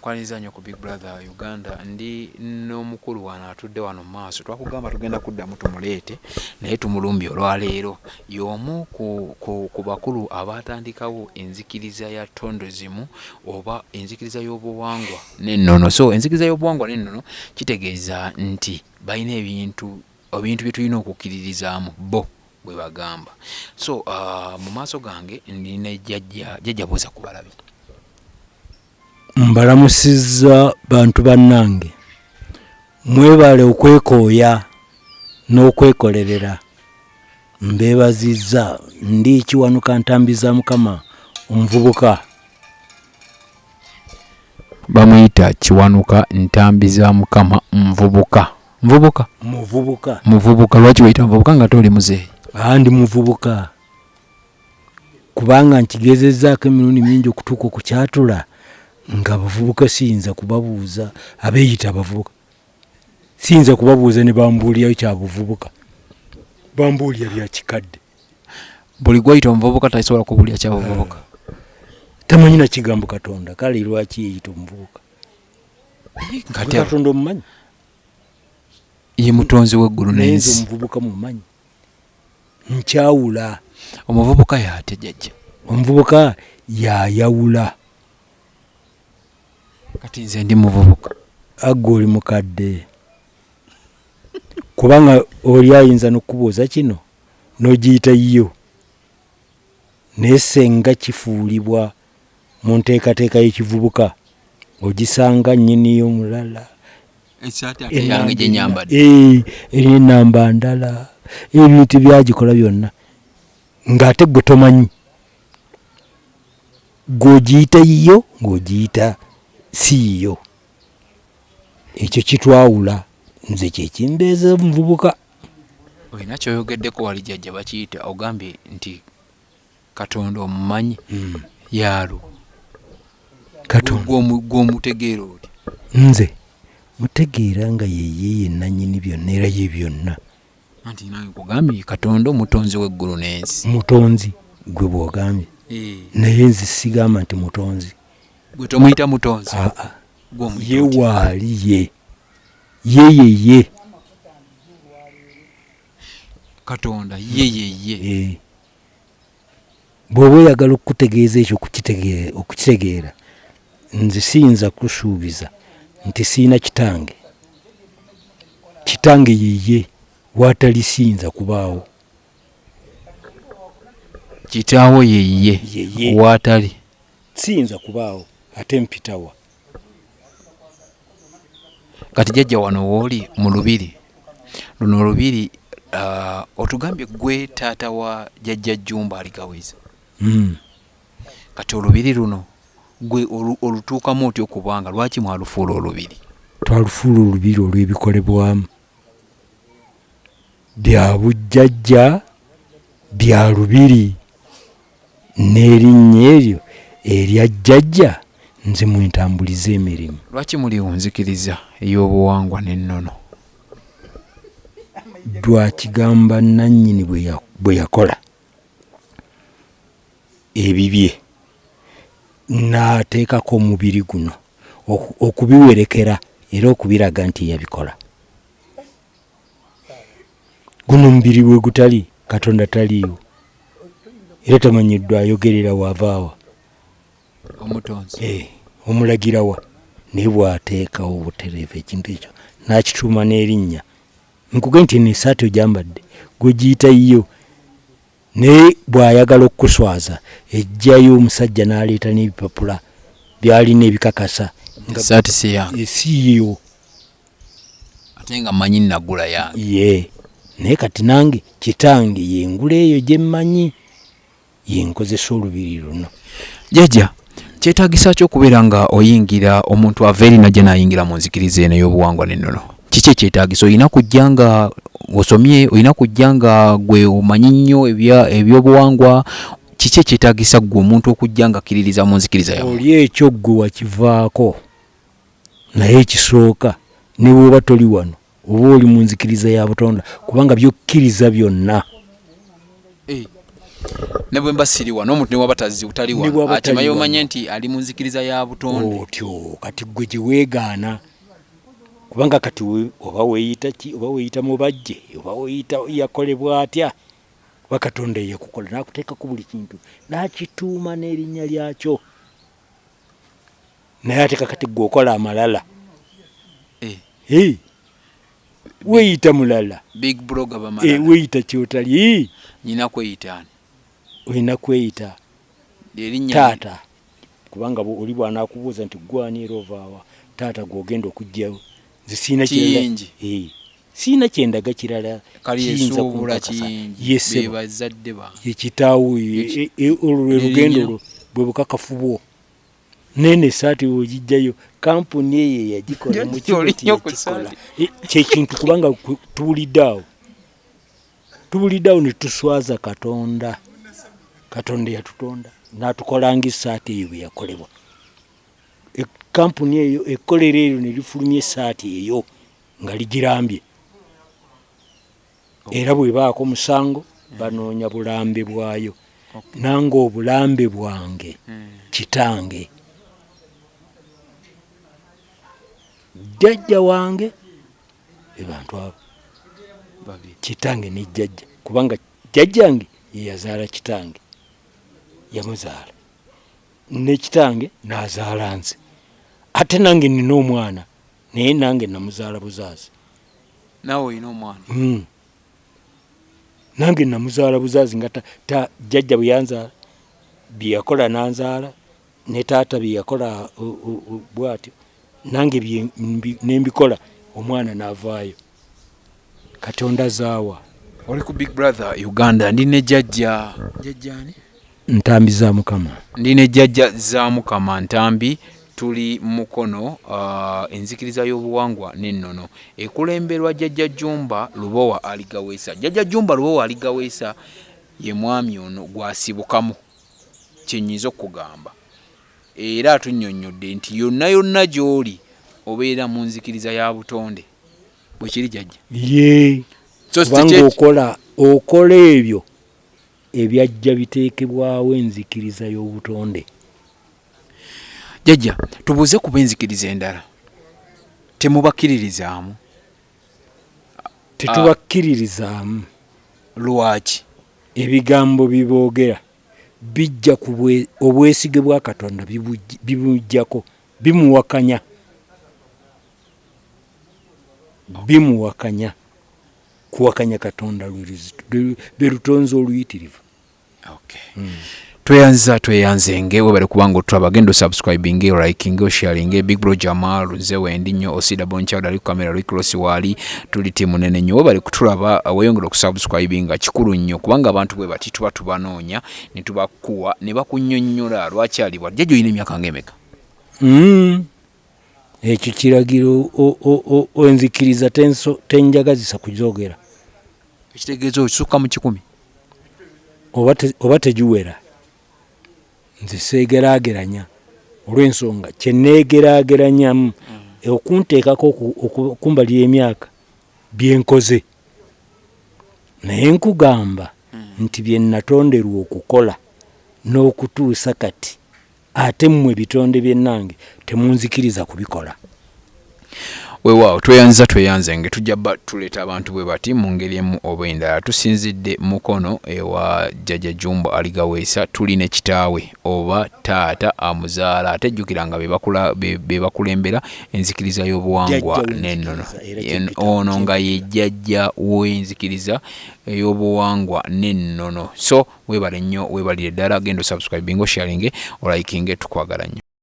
nkwaniza nnyo ku Big Brother Uganda ndi n'omukulu wano atudde wano mu maaso twakugamba tugenda kuddamu tumuleete naye tumulumbye olwaleero y'omu ku bakulu abatandikawo enzikiriza ya ttondo zimu oba enzikiriza y'obuwangwa n'ennono. So enzikiriza y'obuwangwa n'ennono kitegeeza nti balina ebintu bye tulina okukkiririzaamu bo bwe bagamba. So mu maaso gange ndina jjajja buuza ku balabi. Mbalamusizza bantu bannange, mwebale okwekooya n'okwekolerera. Mbeebazizza ndi Kiwanuka Ntambiza Mukama omuvubuka. Bamuyita Kiwanuka Ntambiza Mukama muvubuka. Muvubuka lwaki wayita muvubuka nga toli muzeeyi? Ndi muvubuka kubanga nkigezezzaako emirundi mingi okutuuka ku kyatula nga abavubuka siyinza kubabuuza abeeyita abavubuka. Siyinza kubabuuza ne bambuulirayo kya buvubuka. Bambuulira bya kikadde. Buli gwayita omuvubuka tasobola kubuulira kya buvubuka. Tamanyi na kigambo Katonda, kale lwaki yeeyita omuvubuka? Katonda omumanyi? Ye mutonzi w'eggulu n'ensi. Omuvubuka mumanyi. Nkyawula. Omuvubuka y'ate jjajja. Omuvubuka yayawula. Kati nze ndi muvubuka. Aggo oli mukadde. Kubanga oli ayinza n'okubuuza kino n'ogiyita yo. Naye Ssenga kifuulibwa mu nteekateeka y'ekivubuka. Ogisanga nnyini y'omulala. Esaati ate yange gye nyambadde. Erina ennamba ndala. Ebintu byagikola byonna. Ng'ate gwe tomanyi. Gw'ogiyita yo ng'ogiyita si yo. Ekyo kitwawula. Nze kyekimbeeza muvubuka. Olina kyoyogeddeko wali jjajja bakiyita ogambye nti Katonda omumanyi yaalo. Katonda gw'omutegeera oti? Nze mutegeera nga yeye yennannyini byonna era ye byonna. Anti nange kugambye Katonda omutonzi w'eggulu n'ensi. Mutonzi gwe bw'ogambye. Naye nze sigamba nti mutonzi. Gwe tomuyita mutonzi? Ye waali ye. Ye. Katonda ye. Bw'oba oyagala okutegeeza ekyo okukitegeera, nze siyinza kusuubiza nti siina kitange. Kitange ye. Watali siyinza kubaawo. Kitaawo ye. Watali siyinza kubaawo ate mpitawa. Kati jjajja wano wooli mu lubiri. Luno olubiri otugambye gwe taata wa jjajja Jjumba alikaweza. Kati olubiri luno gwe olutuukamu otyo okubanga lwaki mwalufuula olubiri? Twalufuula olubiri olw'ebikolebwamu. Bya bujjajja bya lubiri n'erinnya eryo erya jjajja nze mwentambuliza emirimu. Lwaki muli nzikiriza ey'obuwangwa n'ennono? Lwakigamba nannyini bwe yakola ebibye n'ateekako omubiri guno okubiwerekera era okubiraga nti yabikola. Guno omubiri we gutali Katonda taliiwo era tamanyiddwa ayogerera wavaawa. Omutonzi omulagirawa naye bw'ateekawo obutereevu ekintu ekyo n'akituuma n'erinnya. Nkuge nti n'essaati ogyambadde gwegiyita yo. Naye bw'ayagala okukuswaza ejjayo omusajja n'aleeta n'ebipapula byalina ebikakasa. Essaati si yange. Si yo. Ate nga mmanyi nagula yange. Ye. Naye kati nange kitange yengula eyo gye mmanyi yenkozesa olubiri luno. Jjajja kyetaagisa ki okubeera nga oyingira omuntu ava eri najja n'ayingira mu nzikiriza eno y'obuwangwa n'ennono? Kiki ekyetaagisa? Olina kujja nga osomye, olina kujja nga gwe omanyi nnyo ebyobuwangwa? Kiki ekyetaagisa gwe omuntu okujja nga akkiririza mu nzikiriza yawe? Oli ekyo gwe wakivaako. Naye ekisooka ne bw'oba toli wano oba oli mu nzikiriza ya Butonda kubanga by'okkiriza byonna ne bwe mbasiriwa n'omuntu ne waba tazzi utaliwa akimanyi omanye nti ali mu nzikiriza ya butonde otyo kati gwe gye weegaana kubanga kati oba weeyita ki oba weeyita mubajje oba weeyita yakolebwa atya oba Katonda yekukola n'akuteekako buli kintu n'akituuma n'erinnya lyakyo naye ate kakati gwe okola amalala weeyita mulala big blogger bamalala weeyita kyotali nyina kweyitaani olina kweyita taata kubanga oli bw'anaakubuuza nti gwani era ovaawa taata gw'ogenda okugjayo nze siina kiyingi siina kyendaga kirala kiyinza kubazadde ba yekitaawo olwo lwe lugendo olwo bwe bukakafu bwo nene saati ogijjayo kampuni eyo yagikola mu kikola kyekintu kubanga tubulidde awo ne tuswaza Katonda yatutonda n'atukolanga essaati eyo bwe yakolebwa kampuni eyo ekkolero eryo ne lifulumya essaati eyo nga ligirambye era bwe baako musango banoonya bulambe bwayo nange obulambe bwange kitange jjajja wange ebantu abo kitange ne jjajja kubanga jjajjange ye yazaala kitange yamuzaala ne kitange n'azaala nze ate nange nina omwana naye nange namuzaala buzaazi naawe olina omwana nange namuzaala buzaazi nga jjajja bwe yanzaala bye yakola nanzaala ne taata bye yakola bw'atyo nange nembikola omwana n'avaayo Katonda zaawa oli ku Big Brother Uganda ndine jjajjani Ntambi za Mukama ndine jjajja za Mukama Ntambi tuli mukono enzikiriza y'obuwangwa n'ennono ekulemberwa jjajja Jumba Lubowa Aligaweesa jjajja Jumba Lubowa Aligaweesa ye mwami ono gwasibukamu kyenyiza okugamba era atunnyonnyodde nti yonna gy'oli obeera mu nzikiriza ya butonde bwe kiri jjajja kubanga okola ebyo ebyajja biteekebwawo enzikiriza y'obutonde. Jjajja tubuuze ku b'enzikiriza endala temubakkiririzaamu? Tetubakkiririzaamu. Lwaki? Ebigambo biboogera bijja ku obwesige bwa Katonda bimujjako bimuwakanya. Bimuwakanya kuwakanya Katonda lwe lutonzi oluyitirivu. Okay. Tweyanzenge webale kubanga otulaba genda subscribing liking sharing Big Bro Jamal nze wendi nnyo Osida Bonchada ali kamera ali cross wali tuli timu nene nnyo webale kutulaba weyongera okusubscribing kikulu nnyo kubanga abantu bwe bati tuba tubanoonya ne tubakuwa ne bakunnyonnyola lwaki ali bwa jjajja oyina emyaka ng'emeka? Ekyo kiragiro enzikiriza tenjagazisa kujogera. Ekitegeezo okisukka mu 10 oba tegiwera. Nze seegeraageranya olw'ensonga kye neegeraageranyamu okunteekako okumbalira emyaka bye nkoze naye nkugamba nti bye natonderwa okukola n'okutuusa kati ate mmwe bitonde byennange temunzikiriza kubikola. Weewaawo tweyanzenge tujja tuleeta abantu bwe bati mu ngeri emu oba endala. Tusinzidde mukono ewa jjajja Jumba Aligaweesa tuli ne kitaawe oba taata amuzaala ate jjukiranga be bakulembera enzikiriza y'obuwangwa n'ennono. Ono nga ye jjajja w'enzikiriza ey'obuwangwa n'ennono. So weebale nnyo weebalire ddala genda subscribing sharing oliking tukwagala nnyo.